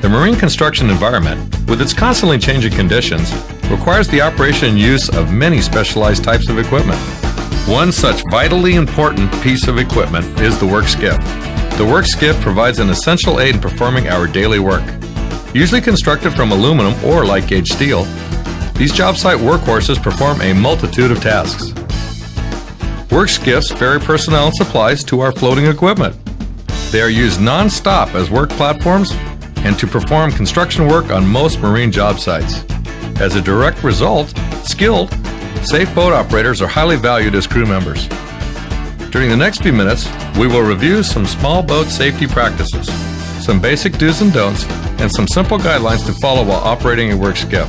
The marine construction environment, with its constantly changing conditions, requires the operation and use of many specialized types of equipment. One such vitally important piece of equipment is the work skiff. The work skiff provides an essential aid in performing our daily work. Usually constructed from aluminum or light gauge steel, these job site workhorses perform a multitude of tasks. Work skiffs ferry personnel and supplies to our floating equipment. They are used non-stop as work platforms and to perform construction work on most marine job sites. As a direct result, skilled, safe boat operators are highly valued as crew members. During the next few minutes, we will review some small boat safety practices, some basic do's and don'ts, and some simple guidelines to follow while operating a work skiff.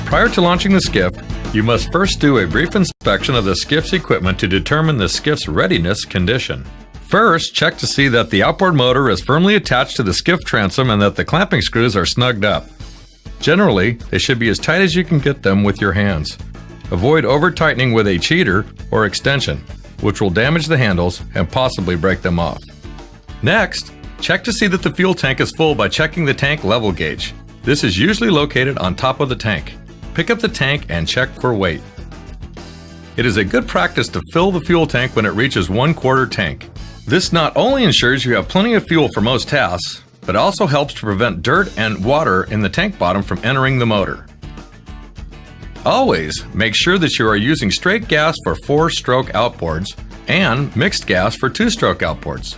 Prior to launching the skiff, you must first do a brief inspection of the skiff's equipment to determine the skiff's readiness condition. First, check to see that the outboard motor is firmly attached to the skiff transom and that the clamping screws are snugged up. Generally, they should be as tight as you can get them with your hands. Avoid over-tightening with a cheater or extension, which will damage the handles and possibly break them off. Next, check to see that the fuel tank is full by checking the tank level gauge. This is usually located on top of the tank. Pick up the tank and check for weight. It is a good practice to fill the fuel tank when it reaches 1/4 tank. This not only ensures you have plenty of fuel for most tasks, but also helps to prevent dirt and water in the tank bottom from entering the motor. Always make sure that you are using straight gas for 4-stroke outboards and mixed gas for 2-stroke outboards.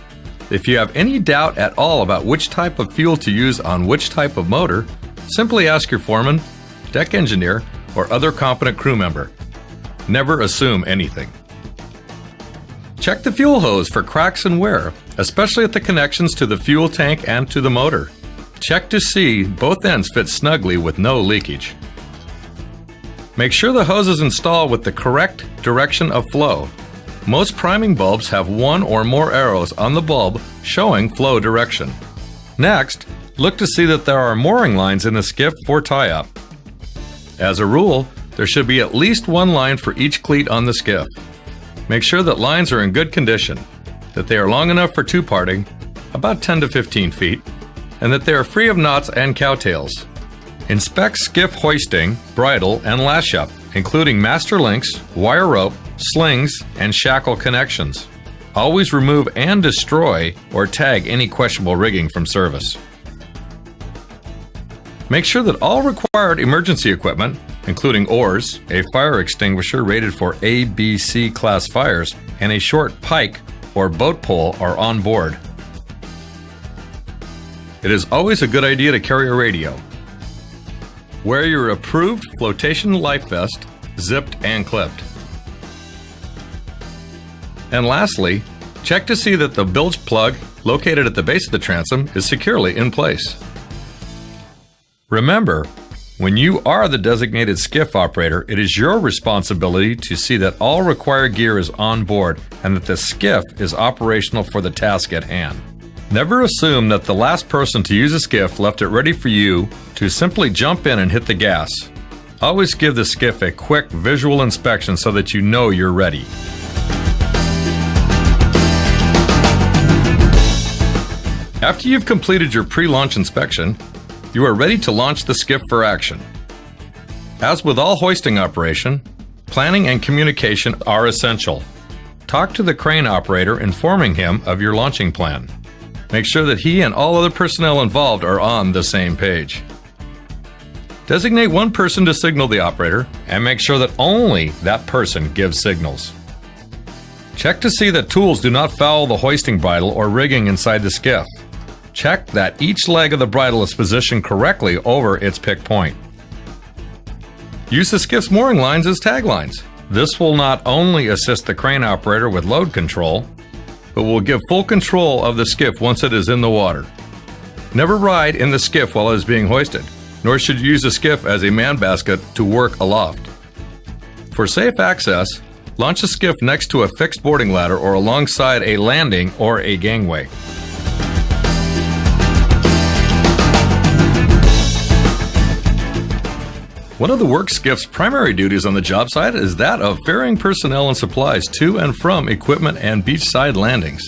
If you have any doubt at all about which type of fuel to use on which type of motor, simply ask your foreman, deck engineer, or other competent crew member. Never assume anything. Check the fuel hose for cracks and wear, especially at the connections to the fuel tank and to the motor. Check to see both ends fit snugly with no leakage. Make sure the hose is installed with the correct direction of flow. Most priming bulbs have one or more arrows on the bulb showing flow direction. Next, look to see that there are mooring lines in the skiff for tie-up. As a rule, there should be at least one line for each cleat on the skiff. Make sure that lines are in good condition, that they are long enough for two-parting, about 10 to 15 feet, and that they are free of knots and cowtails. Inspect skiff hoisting, bridle, and lash-up, including master links, wire rope, slings, and shackle connections. Always remove and destroy or tag any questionable rigging from service. Make sure that all required emergency equipment, including oars, a fire extinguisher rated for A, B, C class fires, and a short pike or boat pole are on board. It is always a good idea to carry a radio. Wear your approved flotation life vest, zipped and clipped. And lastly, check to see that the bilge plug located at the base of the transom is securely in place. Remember, when you are the designated skiff operator, it is your responsibility to see that all required gear is on board and that the skiff is operational for the task at hand. Never assume that the last person to use a skiff left it ready for you to simply jump in and hit the gas. Always give the skiff a quick visual inspection so that you know you're ready. After you've completed your pre-launch inspection, you are ready to launch the skiff for action. As with all hoisting operation, planning and communication are essential. Talk to the crane operator, informing him of your launching plan. Make sure that he and all other personnel involved are on the same page. Designate one person to signal the operator and make sure that only that person gives signals. Check to see that tools do not foul the hoisting bridle or rigging inside the skiff. Check that each leg of the bridle is positioned correctly over its pick point. Use the skiff's mooring lines as tag lines. This will not only assist the crane operator with load control, but will give full control of the skiff once it is in the water. Never ride in the skiff while it is being hoisted, nor should you use the skiff as a man basket to work aloft. For safe access, launch the skiff next to a fixed boarding ladder or alongside a landing or a gangway. One of the work skiff's primary duties on the job site is that of ferrying personnel and supplies to and from equipment and beachside landings.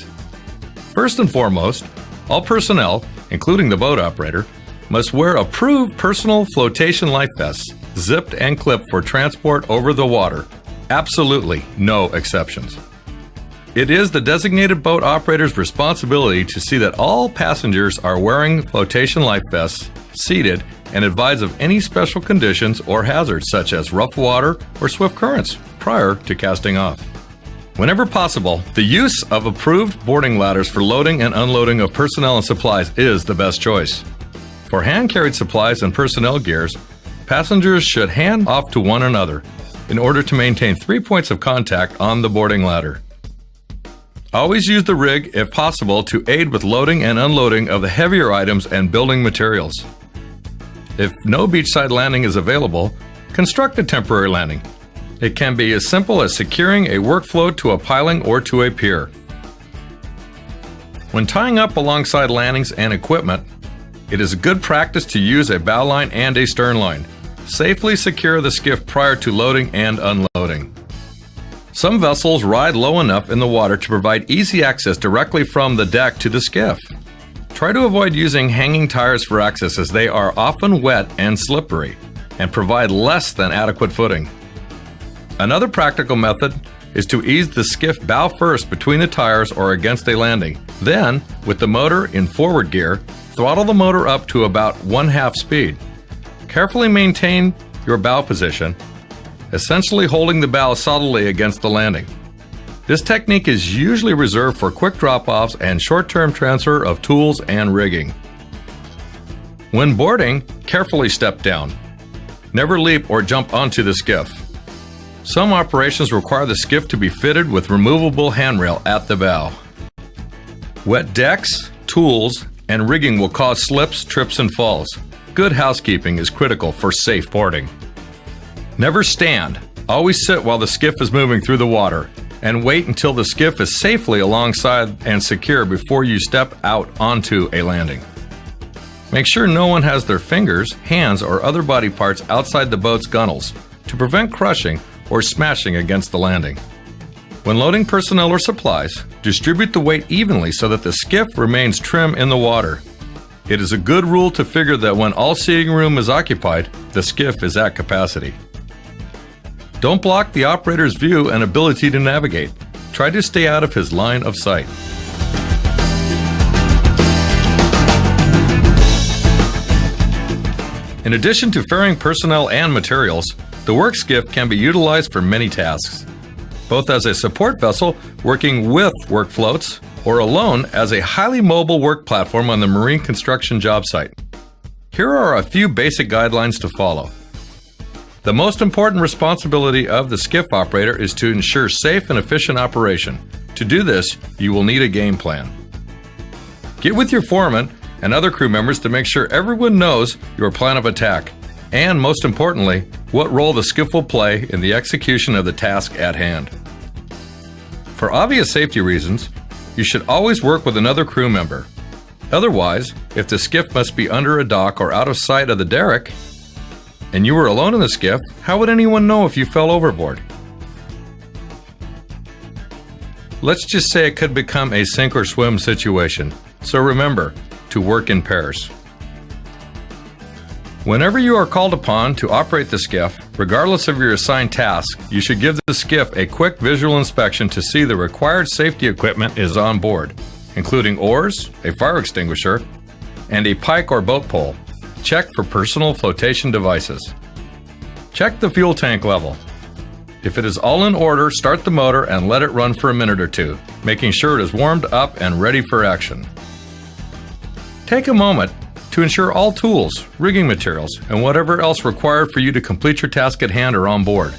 First and foremost, all personnel, including the boat operator, must wear approved personal flotation life vests, zipped and clipped for transport over the water. Absolutely no exceptions. It is the designated boat operator's responsibility to see that all passengers are wearing flotation life vests, seated, and advised of any special conditions or hazards such as rough water or swift currents prior to casting off. Whenever possible, the use of approved boarding ladders for loading and unloading of personnel and supplies is the best choice. For hand-carried supplies and personnel gears, passengers should hand off to one another in order to maintain 3 points of contact on the boarding ladder. Always use the rig if possible to aid with loading and unloading of the heavier items and building materials. If no beachside landing is available, construct a temporary landing. It can be as simple as securing a work float to a piling or to a pier. When tying up alongside landings and equipment, it is good practice to use a bow line and a stern line. Safely secure the skiff prior to loading and unloading. Some vessels ride low enough in the water to provide easy access directly from the deck to the skiff. Try to avoid using hanging tires for access as they are often wet and slippery and provide less than adequate footing. Another practical method is to ease the skiff bow first between the tires or against a landing. Then, with the motor in forward gear, throttle the motor up to about 1/2 speed. Carefully maintain your bow position, essentially holding the bow solidly against the landing. This technique is usually reserved for quick drop-offs and short-term transfer of tools and rigging. When boarding, carefully step down. Never leap or jump onto the skiff. Some operations require the skiff to be fitted with removable handrail at the bow. Wet decks, tools, and rigging will cause slips, trips, and falls. Good housekeeping is critical for safe boarding. Never stand. Always sit while the skiff is moving through the water, and wait until the skiff is safely alongside and secure before you step out onto a landing. Make sure no one has their fingers, hands, or other body parts outside the boat's gunnels to prevent crushing or smashing against the landing. When loading personnel or supplies, distribute the weight evenly so that the skiff remains trim in the water. It is a good rule to figure that when all seating room is occupied, the skiff is at capacity. Don't block the operator's view and ability to navigate. Try to stay out of his line of sight. In addition to ferrying personnel and materials, the work skiff can be utilized for many tasks, both as a support vessel working with work floats or alone as a highly mobile work platform on the marine construction job site. Here are a few basic guidelines to follow. The most important responsibility of the skiff operator is to ensure safe and efficient operation. To do this, you will need a game plan. Get with your foreman and other crew members to make sure everyone knows your plan of attack, and most importantly, what role the skiff will play in the execution of the task at hand. For obvious safety reasons, you should always work with another crew member. Otherwise, if the skiff must be under a dock or out of sight of the derrick, and you were alone in the skiff, how would anyone know if you fell overboard? Let's just say it could become a sink or swim situation, so remember to work in pairs. Whenever you are called upon to operate the skiff, regardless of your assigned task, you should give the skiff a quick visual inspection to see the required safety equipment is on board, including oars, a fire extinguisher, and a pike or boat pole. Check for personal flotation devices. Check the fuel tank level. If it is all in order, start the motor and let it run for a minute or two, making sure it is warmed up and ready for action. Take a moment to ensure all tools, rigging materials, and whatever else required for you to complete your task at hand are on board.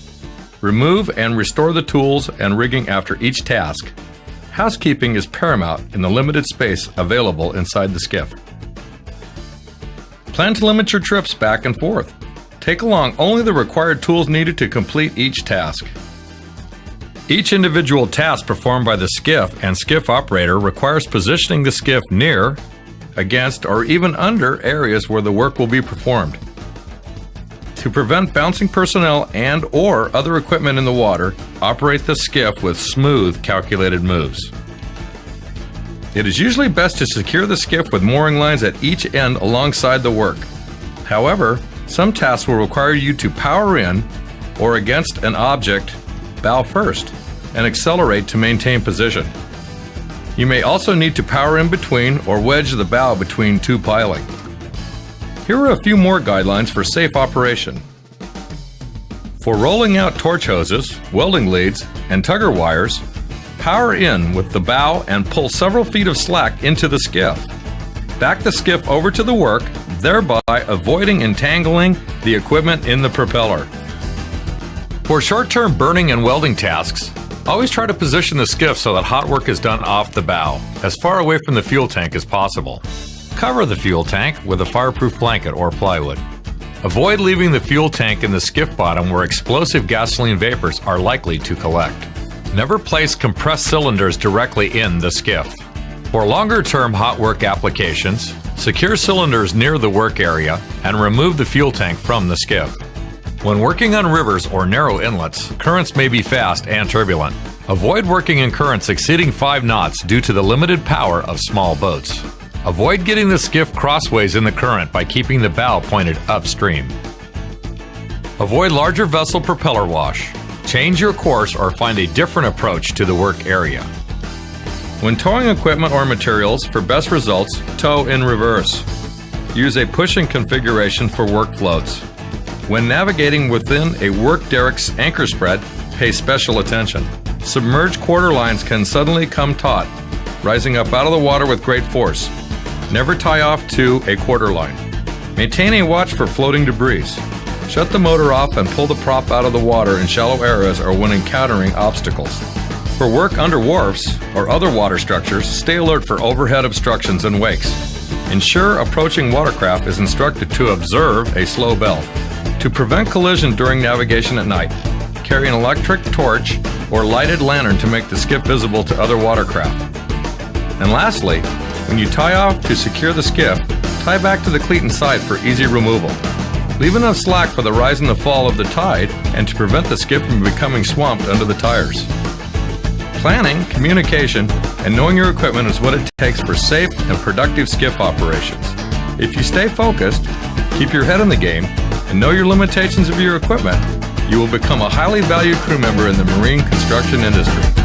Remove and restore the tools and rigging after each task. Housekeeping is paramount in the limited space available inside the skiff. Plan to limit your trips back and forth. Take along only the required tools needed to complete each task. Each individual task performed by the skiff and skiff operator requires positioning the skiff near, against, or even under areas where the work will be performed. To prevent bouncing personnel and or other equipment in the water, operate the skiff with smooth, calculated moves. It is usually best to secure the skiff with mooring lines at each end alongside the work. However, some tasks will require you to power in or against an object bow first and accelerate to maintain position. You may also need to power in between or wedge the bow between two piling. Here are a few more guidelines for safe operation. For rolling out torch hoses, welding leads, and tugger wires, power in with the bow and pull several feet of slack into the skiff. Back the skiff over to the work, thereby avoiding entangling the equipment in the propeller. For short-term burning and welding tasks, always try to position the skiff so that hot work is done off the bow, as far away from the fuel tank as possible. Cover the fuel tank with a fireproof blanket or plywood. Avoid leaving the fuel tank in the skiff bottom where explosive gasoline vapors are likely to collect. Never place compressed cylinders directly in the skiff. For longer-term hot work applications, secure cylinders near the work area and remove the fuel tank from the skiff. When working on rivers or narrow inlets, currents may be fast and turbulent. Avoid working in currents exceeding 5 knots due to the limited power of small boats. Avoid getting the skiff crossways in the current by keeping the bow pointed upstream. Avoid larger vessel propeller wash. Change your course or find a different approach to the work area. When towing equipment or materials, for best results, tow in reverse. Use a pushing configuration for work floats. When navigating within a work derrick's anchor spread, pay special attention. Submerged quarter lines can suddenly come taut, rising up out of the water with great force. Never tie off to a quarter line. Maintain a watch for floating debris. Shut the motor off and pull the prop out of the water in shallow areas or when encountering obstacles. For work under wharfs or other water structures, stay alert for overhead obstructions and wakes. Ensure approaching watercraft is instructed to observe a slow bell. To prevent collision during navigation at night, carry an electric torch or lighted lantern to make the skiff visible to other watercraft. And lastly, when you tie off to secure the skiff, tie back to the cleat and side for easy removal. Leave enough slack for the rise and the fall of the tide and to prevent the skiff from becoming swamped under the tires. Planning, communication, and knowing your equipment is what it takes for safe and productive skiff operations. If you stay focused, keep your head in the game, and know your limitations of your equipment, you will become a highly valued crew member in the marine construction industry.